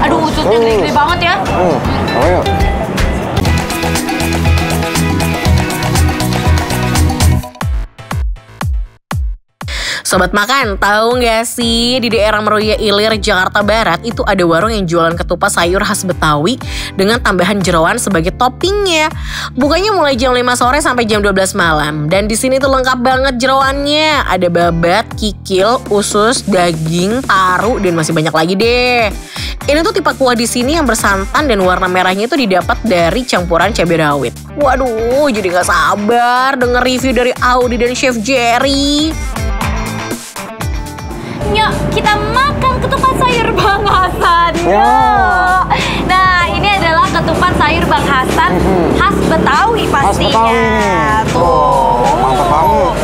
Aduh, ususnya gede-gede banget ya. Ayo. Sobat makan, tahu nggak sih di daerah Meruya Ilir, Jakarta Barat itu ada warung yang jualan ketupat sayur khas Betawi dengan tambahan jeroan sebagai toppingnya. Bukanya mulai jam 5 sore sampai jam 12 malam. Dan di sini tuh lengkap banget jeroannya. Ada babat, kikil, usus, daging, paru, dan masih banyak lagi deh. Ini tuh tipe kuah di sini yang bersantan dan warna merahnya itu didapat dari campuran cabai rawit. Waduh, jadi nggak sabar denger review dari Audi dan Chef Jerry. Yuk, kita makan ketupat sayur Bang Hasan. Ya. Nah, ini adalah ketupat sayur Bang Hasan khas Betawi pastinya. Tuh. Mantap banget.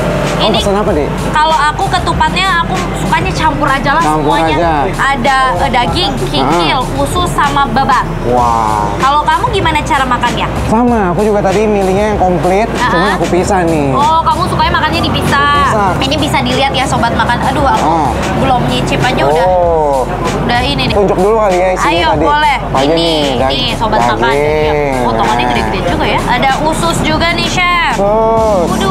Kamu pesan apa, Dik? Kalau aku ketupatnya aku sukanya campur aja lah Campur semuanya. aja. Ada daging, kikil, usus sama babat. Wah. Kalau kamu gimana cara makannya? Sama, aku juga tadi milihnya yang komplit, cuman aku pisah nih. Oh, kamu sukanya makannya dipisah. Dipisah. Ini bisa dilihat ya sobat makan. Aduh, aku belum nyicip aja udah ini nih. Tunjuk dulu kali ya isinya Ayo, tadi. boleh. Ayo Ini sobat makan. Ya, potongannya gede-gede juga ya. Ada usus juga nih, Chef. Usus.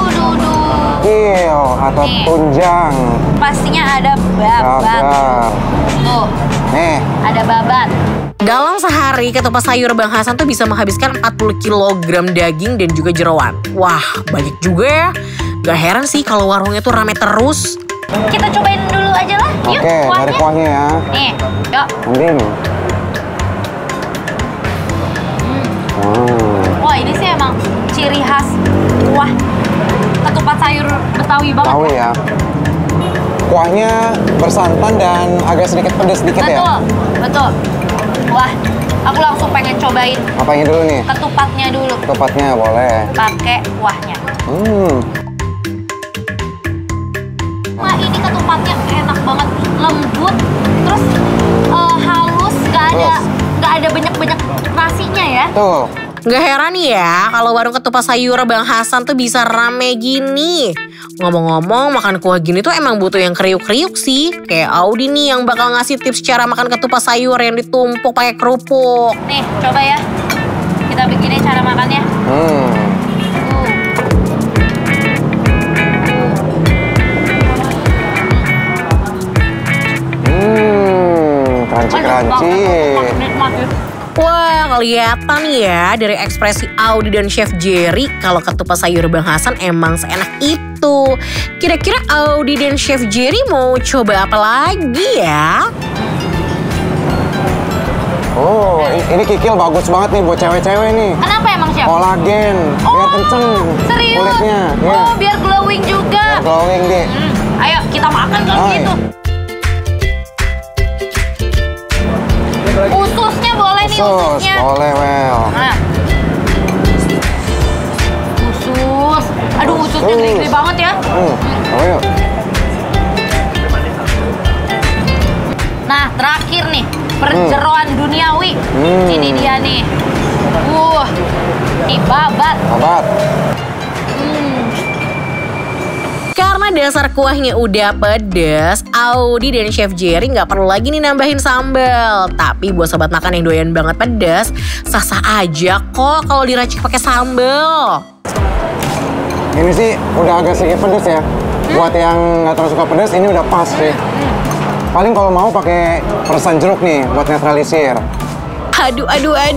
Kikil atau Nih. tunjang. Pastinya ada babat. Tuh, Nih. ada babat. Dalam sehari, ketupat sayur Bang Hasan tuh bisa menghabiskan 40 kg daging dan juga jeroan. Wah, banyak juga ya. Gak heran sih kalau warungnya tuh rame terus. Kita cobain dulu aja lah. Yuk, Oke, dari kuahnya ya. Nih, yuk. Mending. Wah, ini sih emang ciri khas kuah ketupat sayur Betawi banget. Tahu ya. Kuahnya bersantan dan agak sedikit pedas sedikit ya. Betul, betul. Wah, aku langsung pengen cobain Apanya dulu nih? ketupatnya dulu. Ketupatnya boleh. Pakai kuahnya. Wah, ini ketupatnya enak banget, lembut, terus halus, nggak ada banyak nasinya ya. Tuh. Gak heran ya kalau warung ketupat sayur Bang Hasan tuh bisa rame gini. Ngomong-ngomong, makan kuah gini tuh emang butuh yang kriuk-kriuk sih. Kayak Audi nih yang bakal ngasih tips cara makan ketupat sayur yang ditumpuk pakai kerupuk. Nih, coba ya. Kita begini cara makannya. Crunchy-crunchy. Nikmat ya. Wah, kelihatan ya dari ekspresi Audi dan Chef Jerry kalau ketupat sayur Bang Hasan emang seenak itu. Kira-kira Audi dan Chef Jerry mau coba apa lagi ya? Oh, ini kikil bagus banget nih buat cewek-cewek nih. Kenapa emang, Chef? Kolagen, biar kenceng Serius? kulitnya. Ya. Oh, biar glowing juga. Biar glowing deh. Ayo, kita makan kalau gitu. Ususnya boleh nih, ususnya. Boleh, Wel. Nah. Usus. Aduh, ususnya gede-gede banget ya. Ayo. Nah, terakhir nih, perjeroan duniawi. Ini dia nih. Nih babat. Babat. Karena dasar kuahnya udah pedas, Audi dan Chef Jerry nggak perlu lagi nih nambahin sambal. Tapi buat sobat makan yang doyan banget pedas, sah-sah aja kok kalau diracik pakai sambal. Ini sih udah agak sedikit pedas ya. Buat yang nggak terlalu suka pedas, ini udah pas sih. Paling kalau mau pakai peresan jeruk nih buat netralisir. Aduh, ada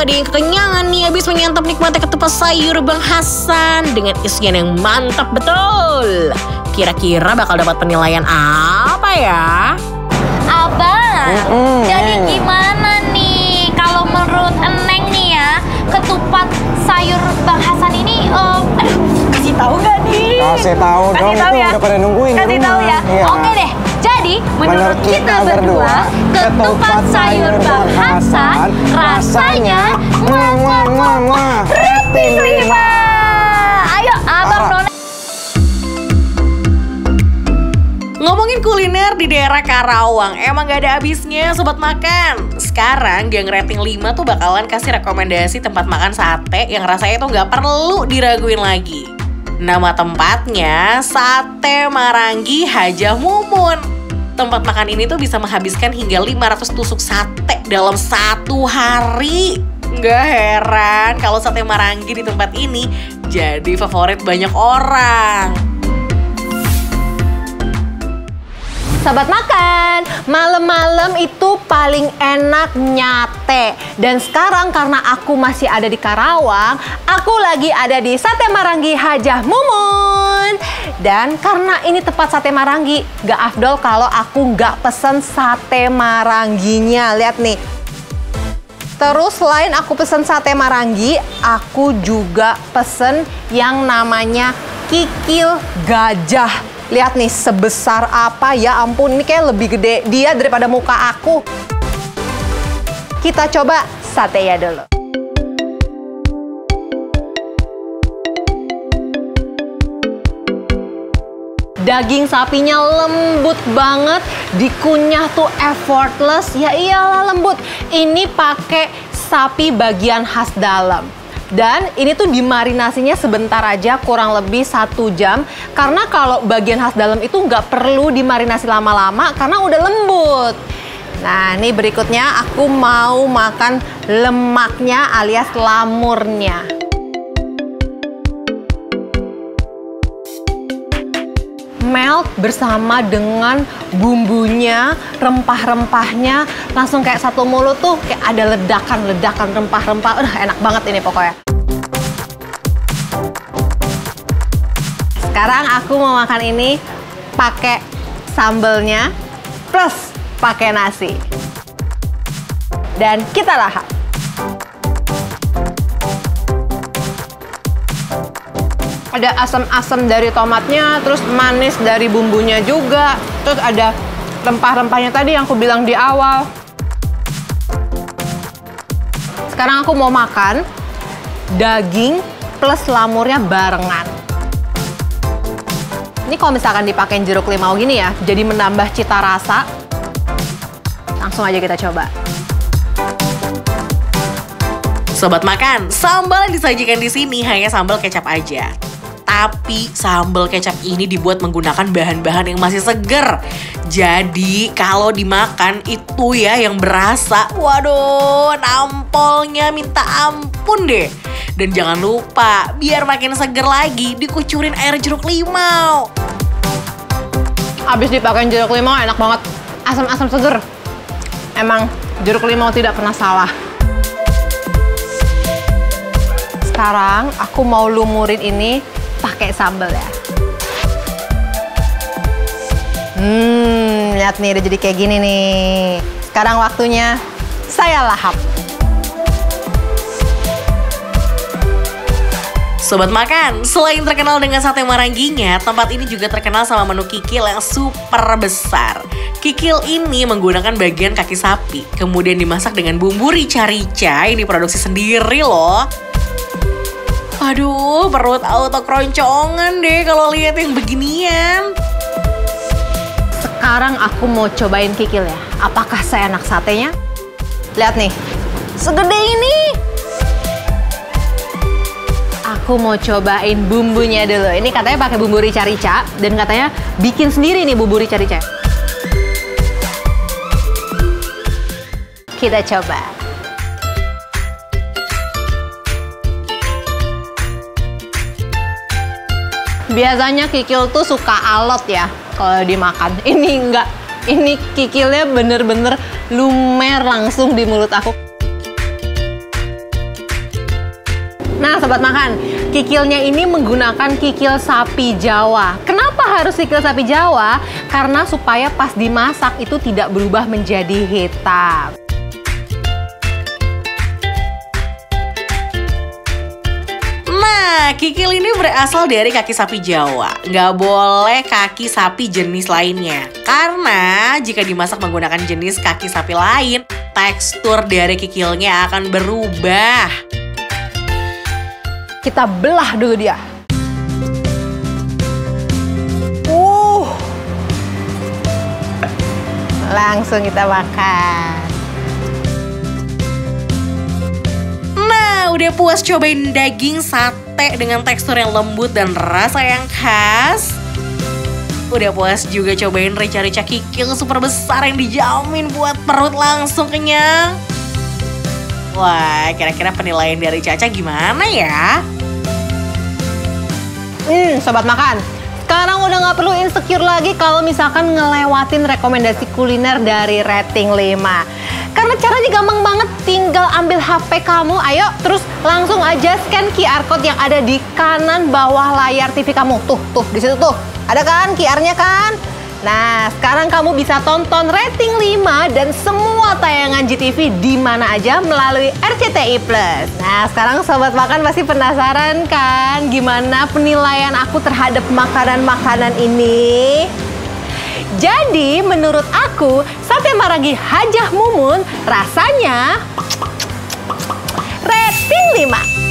yang kekenyangan nih habis menyantap nikmatnya ketupat sayur Bang Hasan dengan isian yang mantap betul. Kira-kira bakal dapat penilaian apa ya? Abang, jadi gimana nih kalau menurut Eneng nih ya, ketupat sayur Bang Hasan ini, kasih tahu nggak nih? Kasih tahu dong, itu ya. udah pada nungguin Kasih di tahu rumah. ya. Iya. Oke deh. Jadi, menurut kita berdua, ketupat sayur Bang Hasan rasanya rating 5. Ayo, Abang Nona. Ngomongin kuliner di daerah Karawang, emang gak ada habisnya sobat makan. Sekarang Gang Rating 5 tuh bakalan kasih rekomendasi tempat makan sate yang rasanya tuh gak perlu diraguin lagi. Nama tempatnya Sate Maranggi Hajah Mumun. Tempat makan ini tuh bisa menghabiskan hingga 500 tusuk sate dalam 1 hari. Nggak heran kalau sate Marangi di tempat ini jadi favorit banyak orang. Sahabat makan, malam-malam itu paling enak nyate. Dan sekarang karena aku masih ada di Karawang, aku lagi ada di Sate Marangi Hajah Mumun. Dan karena ini tempat sate Marangi, gak afdol kalau aku gak pesen sate Maranginya. Lihat nih. Terus selain aku pesen sate Marangi, aku juga pesen yang namanya kikil gajah. Lihat nih sebesar apa, ya ampun, ini kayak lebih gede dia daripada muka aku. Kita coba satenya dulu. Daging sapinya lembut banget, dikunyah tuh effortless, ya iyalah lembut. Ini pakai sapi bagian khas dalam. Dan ini tuh dimarinasinya sebentar aja, kurang lebih 1 jam. Karena kalau bagian khas dalam itu nggak perlu dimarinasi lama-lama karena udah lembut. Nah, ini berikutnya aku mau makan lemaknya alias lamurnya. Melt bersama dengan bumbunya, rempah-rempahnya, langsung kayak satu mulut tuh kayak ada ledakan-ledakan rempah-rempah. Enak banget ini pokoknya. Sekarang aku mau makan ini pakai sambelnya plus pakai nasi. Dan kita lahap. Ada asam-asam dari tomatnya, terus manis dari bumbunya juga, terus ada rempah-rempahnya tadi yang aku bilang di awal. Sekarang aku mau makan daging plus lamurnya barengan. Ini kalau misalkan dipakein jeruk limau gini ya, jadi menambah cita rasa. Langsung aja kita coba. Sobat makan, sambal yang disajikan di sini hanya sambal kecap aja. Tapi sambal kecap ini dibuat menggunakan bahan-bahan yang masih seger. Jadi kalau dimakan itu ya yang berasa, waduh, nampolnya minta ampun deh. Dan jangan lupa, biar makin seger lagi, dikucurin air jeruk limau. Abis dipakein jeruk limau enak banget, asam-asam seger. Emang jeruk limau tidak pernah salah. Sekarang aku mau lumurin ini pakai sambal ya. Lihat nih udah jadi kayak gini nih. Sekarang waktunya saya lahap. Sobat makan, selain terkenal dengan sate Maranginya, tempat ini juga terkenal sama menu kikil yang super besar. Kikil ini menggunakan bagian kaki sapi, kemudian dimasak dengan bumbu rica-rica yang diproduksi sendiri loh. Aduh, perut auto keroncongan deh kalau lihat yang beginian. Sekarang aku mau cobain kikil ya. Apakah seenak satenya? Lihat nih, segede ini. Aku mau cobain bumbunya dulu. Ini katanya pakai bumbu rica-rica dan katanya bikin sendiri nih bumbu rica-rica. Kita coba. Biasanya kikil tuh suka alot ya kalau dimakan. Ini enggak. Ini kikilnya bener-bener lumer langsung di mulut aku. Nah, sobat makan, kikilnya ini menggunakan kikil sapi Jawa. Kenapa harus kikil sapi Jawa? Karena supaya pas dimasak itu tidak berubah menjadi hitam. Nah, kikil ini berasal dari kaki sapi Jawa. Nggak boleh kaki sapi jenis lainnya. Karena jika dimasak menggunakan jenis kaki sapi lain, tekstur dari kikilnya akan berubah. Kita belah dulu dia. Langsung kita makan. Nah, udah puas cobain daging sate dengan tekstur yang lembut dan rasa yang khas? Udah puas juga cobain rica-rica kikil super besar yang dijamin buat perut langsung kenyang? Wah, kira-kira penilaian dari Caca gimana ya? Sobat makan, sekarang udah nggak perlu insecure lagi kalau misalkan ngelewatin rekomendasi kuliner dari rating 5. Karena caranya gampang banget, tinggal ambil HP kamu, ayo terus langsung aja scan QR code yang ada di kanan bawah layar TV kamu. Tuh, di situ tuh. Ada kan QR-nya kan? Nah, sekarang kamu bisa tonton rating 5 dan semua tayangan GTV di mana aja melalui RCTI Plus. Nah, sekarang Sobat Makan pasti penasaran kan gimana penilaian aku terhadap makanan-makanan ini? Jadi, menurut aku, sate Maragi Hajah Mumun rasanya rating 5.